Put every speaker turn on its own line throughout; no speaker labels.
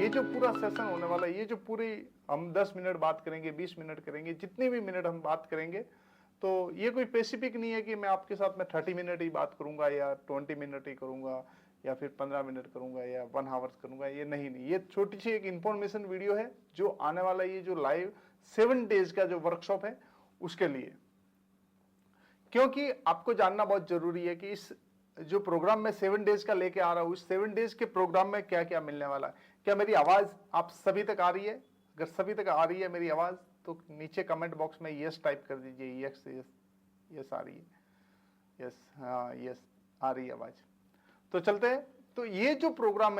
ये जो पूरा सेशन होने वाला है, ये जो पूरी हम 10 मिनट बात करेंगे, 20 मिनट करेंगे, जितनी भी मिनट हम बात करेंगे, तो ये कोई स्पेसिफिक नहीं है कि मैं आपके साथ में 30 मिनट ही बात करूंगा या 20 मिनट ही करूंगा या फिर 15 मिनट करूंगा या 1 आवर्स करूंगा, ये नहीं, ये छोटी सी एक इंफॉर्मेशन वीडियो है जो आने वाला ये जो लाइव 7 डेज का जो वर्कशॉप है उसके लिए। क्योंकि आपको जानना बहुत जरूरी है कि इस जो प्रोग्राम मैं 7 डेज का लेके आ रहा हूं, उस 7 डेज के प्रोग्राम में क्या क्या मिलने वाला है। क्या मेरी आवाज आप सभी तक आ रही है? अगर सभी तक आ रही है मेरी आवाज तो नीचे कमेंट बॉक्स में यस टाइप कर दीजिए। यस यस यस आ रही है, यस, हाँ यस आ रही है आवाज। तो चलते हैं। तो ये जो प्रोग्राम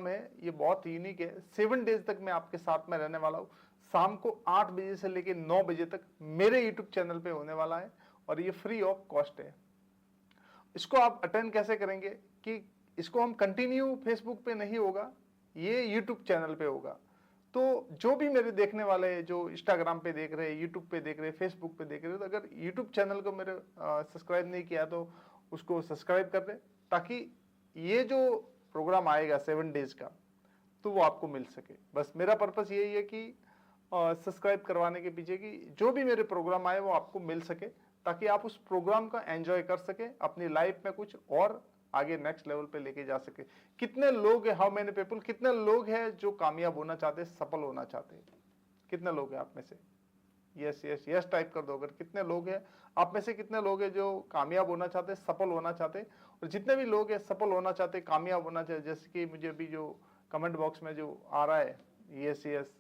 है ये बहुत यूनिक है। 7 डेज तक मैं आपके साथ में रहने वाला हूँ। शाम को 8 बजे से लेकर 9 बजे तक मेरे यूट्यूब चैनल पे होने वाला है और ये फ्री ऑफ कॉस्ट है। इसको आप अटेंड कैसे करेंगे कि इसको हम कंटिन्यू फेसबुक पे नहीं होगा, ये यूट्यूब चैनल पे होगा। तो जो भी मेरे देखने वाले हैं, जो इंस्टाग्राम पे देख रहे हैं, यूट्यूब पे देख रहे हैं, फेसबुक पे देख रहे हैं, तो अगर यूट्यूब चैनल को मेरे सब्सक्राइब नहीं किया तो उसको सब्सक्राइब कर दें, ताकि ये जो प्रोग्राम आएगा 7 डेज का तो वो आपको मिल सके। बस मेरा पर्पस यही है कि सब्सक्राइब करवाने के पीछे कि जो भी मेरे प्रोग्राम आए वो आपको मिल सके, ताकि आप उस प्रोग्राम का एंजॉय कर सके, अपनी लाइफ में कुछ और आगे नेक्स्ट लेवल पे लेके जा सके। कितने लोग हैं, हाउ मेनी पीपल, कितने लोग हैं जो कामयाब होना चाहते हैं, सफल होना चाहते हैं? कितने लोग हैं आप में से? यस यस यस टाइप कर दो। अगर कितने लोग हैं आप में से, कितने लोग हैं जो कामयाब होना चाहते हैं, सफल होना चाहते हैं? और जितने भी लोग हैं सफल होना चाहते हैं, कामयाब होना चाहते, जैसे कि मुझे अभी जो कमेंट बॉक्स में जो आ रहा है यस यस,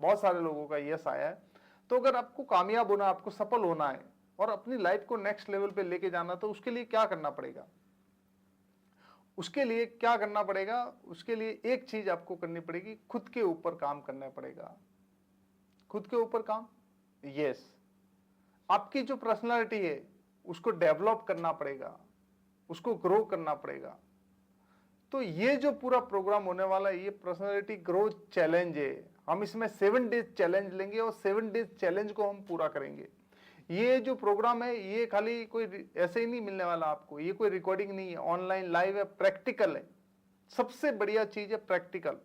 बहुत सारे लोगों का यस आया है। तो अगर आपको कामयाब होना, आपको सफल होना है और अपनी लाइफ को नेक्स्ट लेवल पे लेके जाना, तो उसके लिए क्या करना पड़ेगा? उसके लिए क्या करना पड़ेगा? उसके लिए एक चीज आपको करनी पड़ेगी, खुद के ऊपर काम करना पड़ेगा। खुद के ऊपर काम, यस। आपकी जो पर्सनालिटी है उसको डेवलप करना पड़ेगा, उसको ग्रो करना पड़ेगा। तो ये जो पूरा प्रोग्राम होने वाला है ये पर्सनालिटी ग्रोथ चैलेंज है। हम इसमें 7 डेज चैलेंज लेंगे और 7 डेज चैलेंज को हम पूरा करेंगे। ये जो प्रोग्राम है ये खाली कोई ऐसे ही नहीं मिलने वाला आपको, ये कोई रिकॉर्डिंग नहीं है, ऑनलाइन लाइव है, प्रैक्टिकल है। सबसे बढ़िया चीज है प्रैक्टिकल।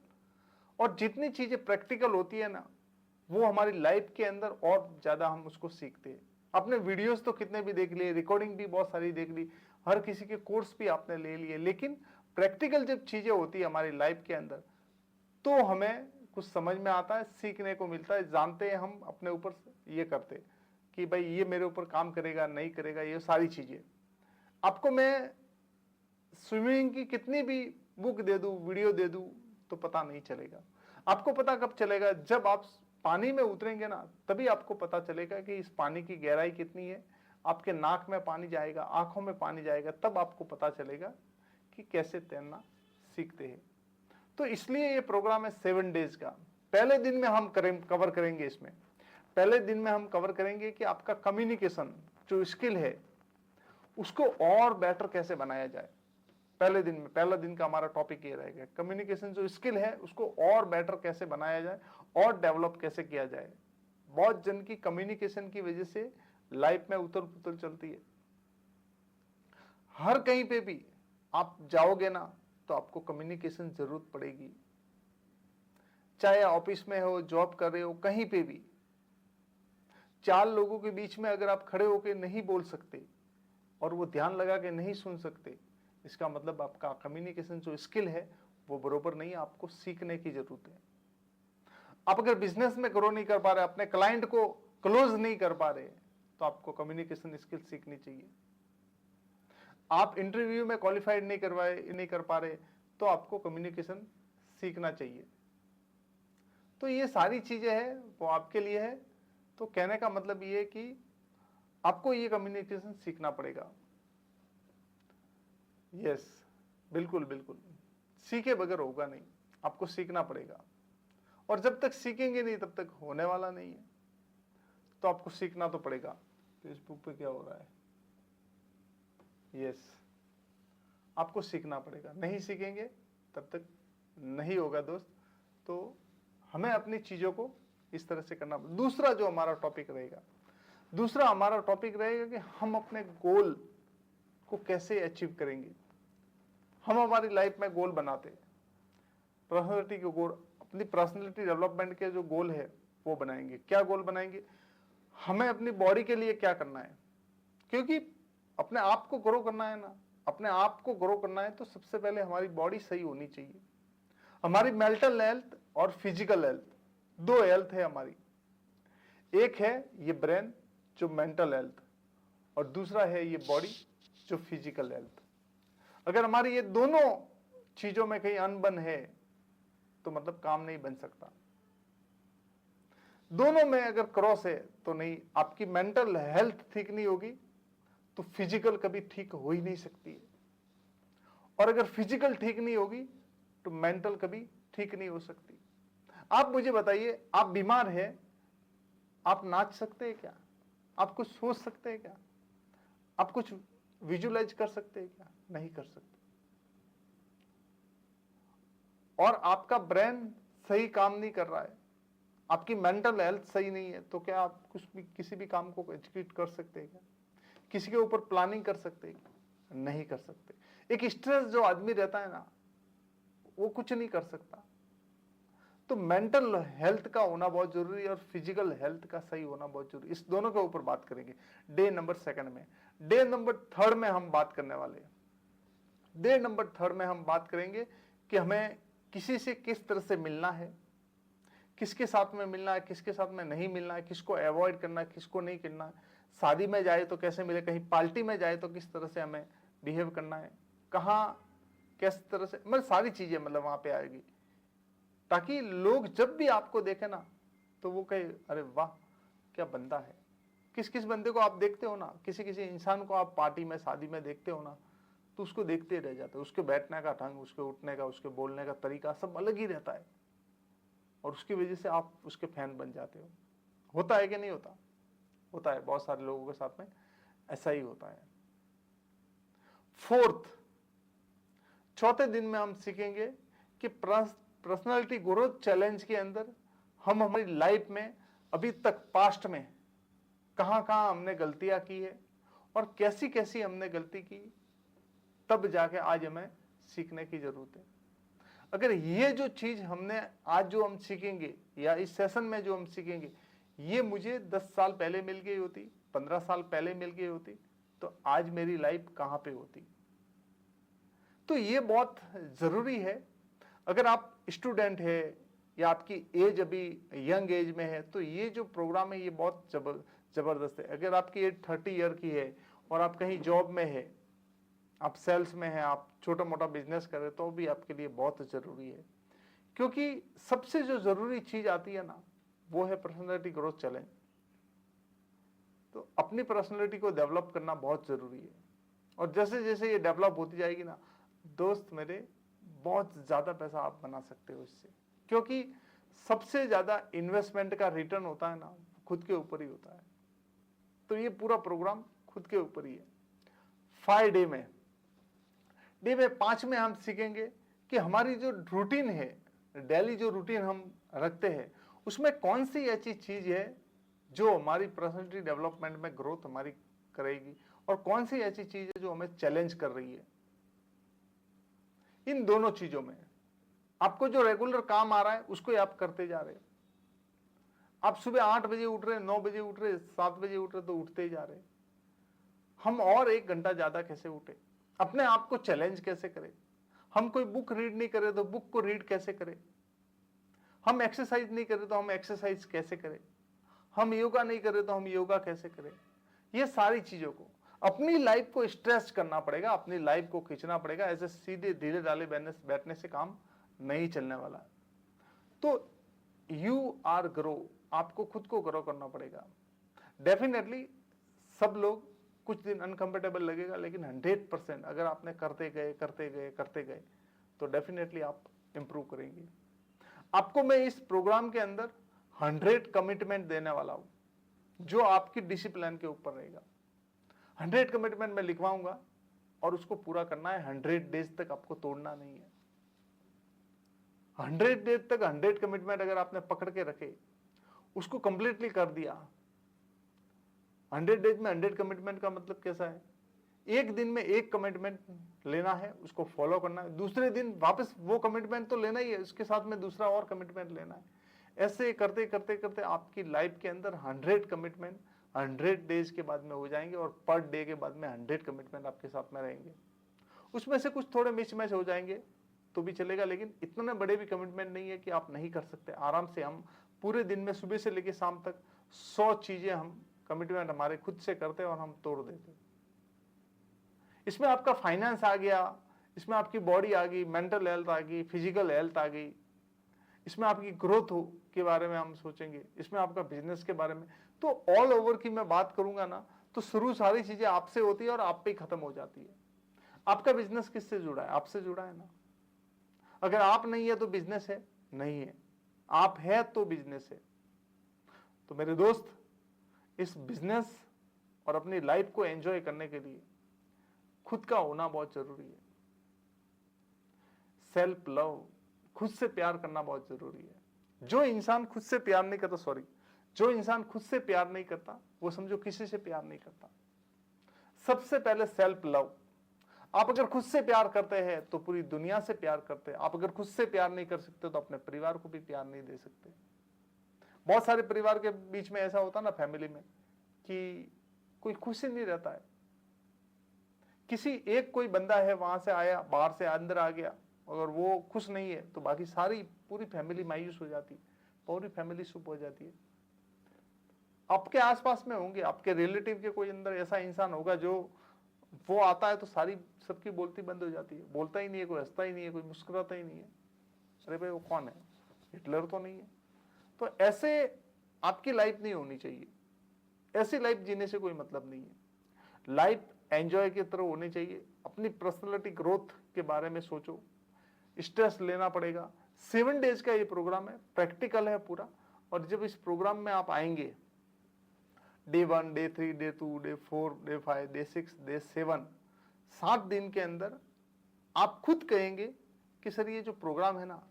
और जितनी चीजें प्रैक्टिकल होती है ना, वो हमारी लाइफ के अंदर और ज्यादा हम उसको सीखते हैं। आपने वीडियोस तो कितने भी देख लिए, रिकॉर्डिंग भी बहुत सारी देख ली, हर किसी के कोर्स भी आपने ले लिए, लेकिन प्रैक्टिकल जब चीजें होती है हमारी लाइफ के अंदर तो हमें कुछ समझ में आता है, सीखने को मिलता है, जानते हैं हम अपने ऊपर ये करते कि भाई ये मेरे ऊपर काम करेगा नहीं करेगा, ये सारी चीजें। आपको मैं स्विमिंग की कितनी भी बुक दे दूं, वीडियो दे दूं, तो पता नहीं चलेगा। आपको पता कब चलेगा? जब आप पानी में उतरेंगे ना, तभी आपको पता चलेगा कि इस पानी की गहराई कितनी है। आपके नाक में पानी जाएगा, आंखों में पानी जाएगा, तब आपको पता चलेगा कि कैसे तैरना सीखते हैं। तो इसलिए ये प्रोग्राम है 7 डेज का। पहले दिन में हम कवर करेंगे, इसमें पहले दिन में हम कवर करेंगे कि आपका कम्युनिकेशन जो स्किल है उसको और बेटर कैसे बनाया जाए। पहले दिन में, पहला दिन का हमारा टॉपिक ये रहेगा, कम्युनिकेशन जो स्किल है उसको और बेटर कैसे बनाया जाए और डेवलप कैसे किया जाए। बहुत जन की कम्युनिकेशन की वजह से लाइफ में उथल पुथल चलती है। हर कहीं पे भी आप जाओगे ना तो आपको कम्युनिकेशन जरूरत पड़ेगी, चाहे ऑफिस में हो, जॉब कर रहे हो, कहीं पे भी। 4 लोगों के बीच में अगर आप खड़े होकर नहीं बोल सकते और वो ध्यान लगा के नहीं सुन सकते, इसका मतलब आपका कम्युनिकेशन जो स्किल है वो बरोबर नहीं है, आपको सीखने की जरूरत है। आप अगर बिजनेस में ग्रो नहीं कर पा रहे, अपने क्लाइंट को क्लोज नहीं कर पा रहे, तो आपको कम्युनिकेशन स्किल सीखनी चाहिए। आप इंटरव्यू में क्वालिफाइड नहीं कर पा रहे, तो आपको कम्युनिकेशन सीखना चाहिए। तो ये सारी चीजें हैं वो आपके लिए है। तो कहने का मतलब ये है कि आपको ये कम्युनिकेशन सीखना पड़ेगा। यस, बिल्कुल बिल्कुल, सीखे बगैर होगा नहीं, आपको सीखना पड़ेगा। और जब तक सीखेंगे नहीं तब तक होने वाला नहीं है, तो आपको सीखना तो पड़ेगा। फेसबुक पे क्या हो रहा है? यस, आपको सीखना पड़ेगा, नहीं सीखेंगे तब तक नहीं होगा दोस्त। तो हमें अपनी चीजों को इस तरह से करना। दूसरा जो हमारा टॉपिक रहेगा, दूसरा हमारा टॉपिक रहेगा कि हम अपने गोल को कैसे अचीव करेंगे। हम हमारी लाइफ में गोल बनाते हैं। पर्सनैलिटी के गोल, अपनी पर्सनैलिटी डेवलपमेंट के जो गोल है वो बनाएंगे। क्या गोल बनाएंगे? हमें अपनी बॉडी के लिए क्या करना है, क्योंकि अपने आप को ग्रो करना है ना, अपने आप को ग्रो करना है तो सबसे पहले हमारी बॉडी सही होनी चाहिए। हमारी मेंटल हेल्थ और फिजिकल हेल्थ, दो हेल्थ है हमारी। एक है ये ब्रेन जो मेंटल हेल्थ, और दूसरा है ये बॉडी जो फिजिकल हेल्थ। अगर हमारी ये दोनों चीजों में कहीं अनबन है तो मतलब काम नहीं बन सकता। दोनों में अगर क्रॉस है तो नहीं, आपकी मेंटल हेल्थ ठीक नहीं होगी तो फिजिकल कभी ठीक हो ही नहीं सकती है, और अगर फिजिकल ठीक नहीं होगी तो मेंटल कभी ठीक नहीं हो सकती। आप मुझे बताइए, आप बीमार हैं, आप नाच सकते हैं क्या? आप कुछ सोच सकते हैं क्या? आप कुछ विजुअलाइज कर सकते हैं क्या? नहीं कर सकते। और आपका ब्रेन सही काम नहीं कर रहा है, आपकी मेंटल हेल्थ सही नहीं है, तो क्या आप कुछ भी किसी भी काम को एग्जीक्यूट कर सकते हैं क्या? किसी के ऊपर प्लानिंग कर सकते हैं क्या? नहीं कर सकते। एक स्ट्रेस जो आदमी रहता है ना, वो कुछ नहीं कर सकता। तो मेंटल हेल्थ का होना बहुत जरूरी है और फिजिकल हेल्थ का सही होना बहुत जरूरी है। इस दोनों के ऊपर बात करेंगे डे नंबर 2 में। डे नंबर 3 में हम बात करने वाले हैं। डे नंबर 3 में हम बात करेंगे कि हमें किसी से किस तरह से मिलना है, किसके साथ में मिलना है, किसके साथ में नहीं मिलना है, किसको अवॉइड करना है, किसको नहीं करना है। शादी में जाए तो कैसे मिले, कहीं पार्टी में जाए तो किस तरह से हमें बिहेव करना है, कहाँ किस तरह से, मतलब सारी चीजें मतलब वहां पे आएगी, ताकि लोग जब भी आपको देखे ना तो वो कहे अरे वाह क्या बंदा है। किस किस बंदे को आप देखते हो ना, किसी किसी इंसान को आप पार्टी में शादी में देखते हो ना, तो उसको देखते रह जाते हो। उसके बैठने का ढंग, उसके उठने का, उसके बोलने का तरीका सब अलग ही रहता है, और उसकी वजह से आप उसके फैन बन जाते हो। होता है कि नहीं होता? होता है, बहुत सारे लोगों के साथ में ऐसा ही होता है। चौथे दिन में हम सीखेंगे कि पर्सनालिटी ग्रोथ चैलेंज के अंदर हम हमारी लाइफ में अभी तक पास्ट में कहां कहां हमने गलतियां की है और कैसी कैसी हमने गलती की, तब जाके आज हमें सीखने की जरूरत है। अगर ये जो चीज हमने आज जो हम सीखेंगे या इस सेशन में जो हम सीखेंगे, ये मुझे 10 साल पहले मिल गई होती, 15 साल पहले मिल गई होती, तो आज मेरी लाइफ कहां पे होती। तो ये बहुत जरूरी है। अगर आप स्टूडेंट है या आपकी एज अभी यंग एज में है, तो ये जो प्रोग्राम है ये बहुत जबरदस्त है। अगर आपकी एज 30 ईयर की है और आप कहीं जॉब में है, आप सेल्स में है, आप छोटा मोटा बिजनेस कर रहे हो, तो भी आपके लिए बहुत जरूरी है। क्योंकि सबसे जो जरूरी चीज आती है ना, वो है पर्सनालिटी ग्रोथ चैलेंज। तो अपनी पर्सनालिटी को डेवलप करना बहुत जरूरी है, और जैसे जैसे ये डेवलप होती जाएगी ना दोस्त मेरे, बहुत ज्यादा पैसा आप बना सकते हो इससे। क्योंकि सबसे ज्यादा इन्वेस्टमेंट का रिटर्न होता है ना, खुद के ऊपर ही होता है। तो ये पूरा प्रोग्राम खुद के ऊपर ही है। 5 डे में 5 में हम सीखेंगे कि हमारी जो रूटीन है, डेली जो रूटीन हम रखते हैं, उसमें कौन सी ऐसी चीज है जो हमारी पर्सनालिटी डेवलपमेंट में ग्रोथ हमारी करेगी, और कौन सी ऐसी चीज है जो हमें चैलेंज कर रही है। इन दोनों चीजों में आपको जो रेगुलर काम आ रहा है उसको आप करते जा रहे हो। आप सुबह 8 बजे उठ रहे, 9 बजे उठ रहे, 7 बजे उठ रहे, तो उठते ही जा रहे। हम और 1 घंटा ज्यादा कैसे उठे, अपने आप को चैलेंज कैसे करें। हम कोई बुक रीड नहीं करे तो बुक को रीड कैसे करें। हम एक्सरसाइज नहीं करें तो हम एक्सरसाइज कैसे करें। हम योगा नहीं करें तो हम योगा कैसे करें। ये सारी चीजों को अपनी लाइफ को स्ट्रेच करना पड़ेगा, अपनी लाइफ को खींचना पड़ेगा। ऐसे सीधे धीरे डाले बैठने से काम नहीं चलने वाला। तो यू आर ग्रो, आपको खुद को ग्रो करना पड़ेगा। डेफिनेटली सब लोग कुछ दिन अनकंफर्टेबल लगेगा, लेकिन 100% अगर आपने करते गए तो डेफिनेटली आप इंप्रूव करेंगे। आपको मैं इस प्रोग्राम के अंदर 100 कमिटमेंट देने वाला हूं, जो आपकी डिसिप्लिन के ऊपर रहेगा। 100 कमिटमेंट मैं लिखवाऊंगा और उसको पूरा करना है। 100 डेज तक आपको तोड़ना नहीं है। 100 डेज तक 100 कमिटमेंट अगर आपने पकड़ के रखे, उसको कंप्लीटली कर दिया। 100 डेज में 100 कमिटमेंट का मतलब कैसा है एक दिन में एक कमिटमेंट लेना है, उसको फॉलो करना है, दूसरे दिन वापस वो कमिटमेंट तो लेना ही है, उसके साथ में दूसरा और कमिटमेंट लेना है। ऐसे करते करते करते आपकी लाइफ के अंदर 100 कमिटमेंट 100 डेज के बाद में हो जाएंगे और पर डे के बाद में 100 कमिटमेंट आपके साथ में रहेंगे। उसमें से कुछ थोड़े मिस मैच हो जाएंगे तो भी चलेगा, लेकिन इतने बड़े भी कमिटमेंट नहीं है कि आप नहीं कर सकते। आराम से हम पूरे दिन में सुबह से लेकर शाम तक 100 चीजें हम कमिटमेंट हमारे खुद से करते हैं और हम तोड़ देते हैं। इसमें आपका फाइनेंस आ गया, इसमें आपकी बॉडी आ गई, मेंटल हेल्थ आ गई, फिजिकल हेल्थ आ गई, इसमें आपकी ग्रोथ हो के बारे में हम सोचेंगे, इसमें आपका बिजनेस के बारे में। तो ऑल ओवर की मैं बात करूंगा ना, तो शुरू सारी चीजें आपसे होती है और आप पे ही खत्म हो जाती है। आपका बिजनेस किससे जुड़ा है? आपसे जुड़ा है ना। अगर आप नहीं है तो बिजनेस है नहीं है, आप है तो बिजनेस है। तो मेरे दोस्त, इस बिजनेस और अपनी लाइफ को एंजॉय करने के लिए खुद का होना बहुत जरूरी है। सेल्फ लव, खुद से प्यार करना बहुत जरूरी है। जो इंसान खुद से प्यार नहीं करता, जो इंसान खुद से प्यार नहीं करता, वो समझो किसी से प्यार नहीं करता। सबसे पहले सेल्फ लव। आप अगर खुद से प्यार करते हैं तो पूरी दुनिया से प्यार करते हैं। आप अगर खुद से प्यार नहीं कर सकते तो अपने परिवार को भी प्यार नहीं दे सकते। बहुत सारे परिवार के बीच में ऐसा होता ना, फैमिली में, कि कोई खुश ही नहीं रहता है। किसी एक कोई बंदा है, वहां से आया, बाहर से अंदर आ गया, अगर वो खुश नहीं है तो बाकी सारी पूरी फैमिली मायूस हो जाती है, पूरी फैमिली चुप हो जाती है। आपके आसपास में होंगे, आपके रिलेटिव के कोई अंदर ऐसा इंसान होगा जो वो आता है तो सारी सबकी बोलती बंद हो जाती है, बोलता ही नहीं है, कोई हंसता ही नहीं है, कोई मुस्कुराता ही नहीं है। अरे भाई वो कौन है? हिटलर तो नहीं है? तो ऐसे आपकी लाइफ नहीं होनी चाहिए। ऐसी लाइफ जीने से कोई मतलब नहीं है। लाइफ एंजॉय की तरह होनी चाहिए। अपनी पर्सनालिटी ग्रोथ के बारे में सोचो। स्ट्रेस लेना पड़ेगा। 7 डेज का ये प्रोग्राम है, प्रैक्टिकल है पूरा। और जब इस प्रोग्राम में आप आएंगे, day 1, day 3, day 2, day 4, day 5, day 6, day 7, 7 दिन के अंदर आप खुद कहेंगे कि सर ये जो प्रोग्राम है ना,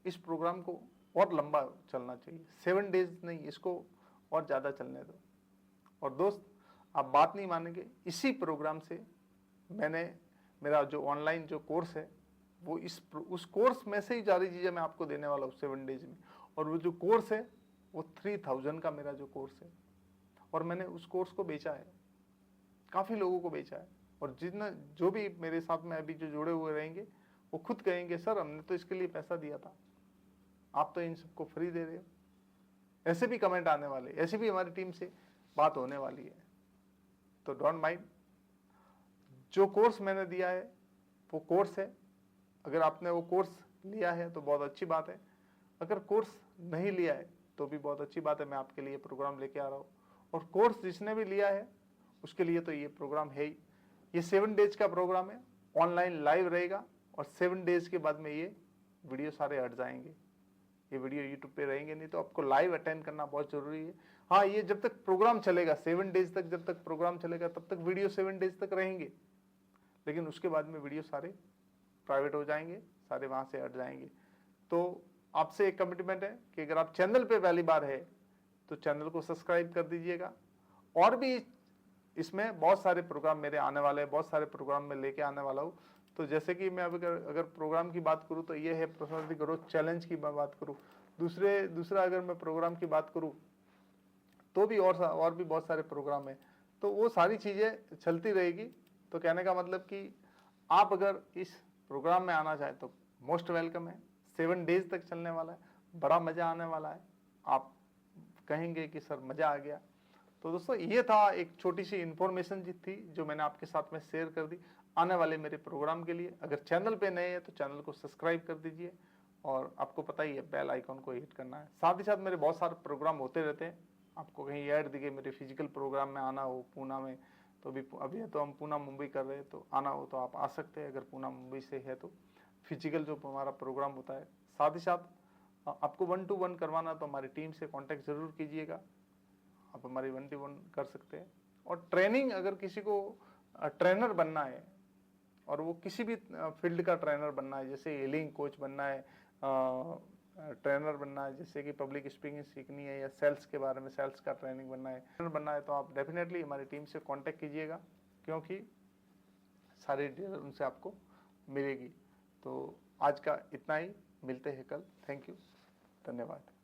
इस प्रोग्राम को और लंबा चलना चाहिए। 7 डेज नहीं, इसको और ज्यादा चलने दो। और दोस्त, आप बात नहीं मानेंगे, इसी प्रोग्राम से मैंने मेरा जो ऑनलाइन जो कोर्स है, वो उस कोर्स में से ही सारी चीजें मैं आपको देने वाला हूँ 7 डेज में। और वो जो कोर्स है वो 3000 का मेरा जो कोर्स है, और मैंने उस कोर्स को बेचा है, काफी लोगों को बेचा है। और जितना जो भी मेरे साथ में अभी जो जुड़े हुए रहेंगे, वो खुद कहेंगे सर हमने तो इसके लिए पैसा दिया था, आप तो इन सबको फ्री दे रहे हो। ऐसे भी कमेंट आने वाले, ऐसे भी हमारी टीम से बात होने वाली है। तो डोंट माइंड, जो कोर्स मैंने दिया है वो कोर्स है। अगर आपने वो कोर्स लिया है तो बहुत अच्छी बात है, अगर कोर्स नहीं लिया है तो भी बहुत अच्छी बात है। मैं आपके लिए प्रोग्राम लेके आ रहा हूँ, और कोर्स जिसने भी लिया है उसके लिए तो ये प्रोग्राम है ही। ये 7 डेज का प्रोग्राम है, ऑनलाइन लाइव रहेगा, और 7 डेज के बाद में ये वीडियो सारे हट जाएंगे। ये वीडियो यूट्यूब पे रहेंगे नहीं, तो आपको लाइव अटेंड करना बहुत जरूरी है। हाँ, ये जब तक प्रोग्राम चलेगा, 7 डेज तक जब तक प्रोग्राम चलेगा तब तक वीडियो 7 डेज तक रहेंगे, लेकिन उसके बाद में वीडियो सारे प्राइवेट हो जाएंगे, सारे वहां से हट जाएंगे। तो आपसे एक कमिटमेंट है कि अगर आप चैनल पे पहली बार है तो चैनल को सब्सक्राइब कर दीजिएगा। और भी इसमें बहुत सारे प्रोग्राम मेरे आने वाले हैं, बहुत सारे प्रोग्राम मैं लेके आने वाला हूँ। तो जैसे कि मैं अगर प्रोग्राम की बात करूँ तो ये है पर्सनालिटी ग्रोथ चैलेंज की मैं बात करूँ। दूसरा अगर मैं प्रोग्राम की बात करूँ तो भी और भी बहुत सारे प्रोग्राम है, तो वो सारी चीज़ें चलती रहेगी। तो कहने का मतलब कि आप अगर इस प्रोग्राम में आना चाहें तो मोस्ट वेलकम है। 7 डेज तक चलने वाला है, बड़ा मज़ा आने वाला है। आप कहेंगे कि सर मज़ा आ गया। तो दोस्तों, ये था एक छोटी सी इन्फॉर्मेशन जी थी जो मैंने आपके साथ में शेयर कर दी आने वाले मेरे प्रोग्राम के लिए। अगर चैनल पे नए हैं तो चैनल को सब्सक्राइब कर दीजिए, और आपको पता ही है बेल आइकॉन को हिट करना है। साथ ही साथ मेरे बहुत सारे प्रोग्राम होते रहते हैं। आपको कहीं ऐड दिखे मेरे फिजिकल प्रोग्राम में आना हो पूना में, तो अभी तो हम पूना मुंबई कर रहे हैं, तो आना हो तो आप आ सकते हैं। अगर पूना मुंबई से है तो फिजिकल जो हमारा प्रोग्राम होता है। साथ ही साथ आपको 1 to 1 करवाना तो हमारी टीम से कांटेक्ट जरूर कीजिएगा, आप हमारी 1 to 1 कर सकते हैं। और ट्रेनिंग, अगर किसी को ट्रेनर बनना है, और वो किसी भी फील्ड का ट्रेनर बनना है, जैसे हीलिंग कोच बनना है, ट्रेनर बनना है, जैसे कि पब्लिक स्पीकिंग सीखनी है, या सेल्स के बारे में सेल्स का ट्रेनिंग बनना है, ट्रेनर बनना है, तो आप डेफिनेटली हमारी टीम से कांटेक्ट कीजिएगा। क्योंकि सारी डिटेल उनसे आपको मिलेगी। तो आज का इतना ही, मिलते हैं कल। थैंक यू, धन्यवाद।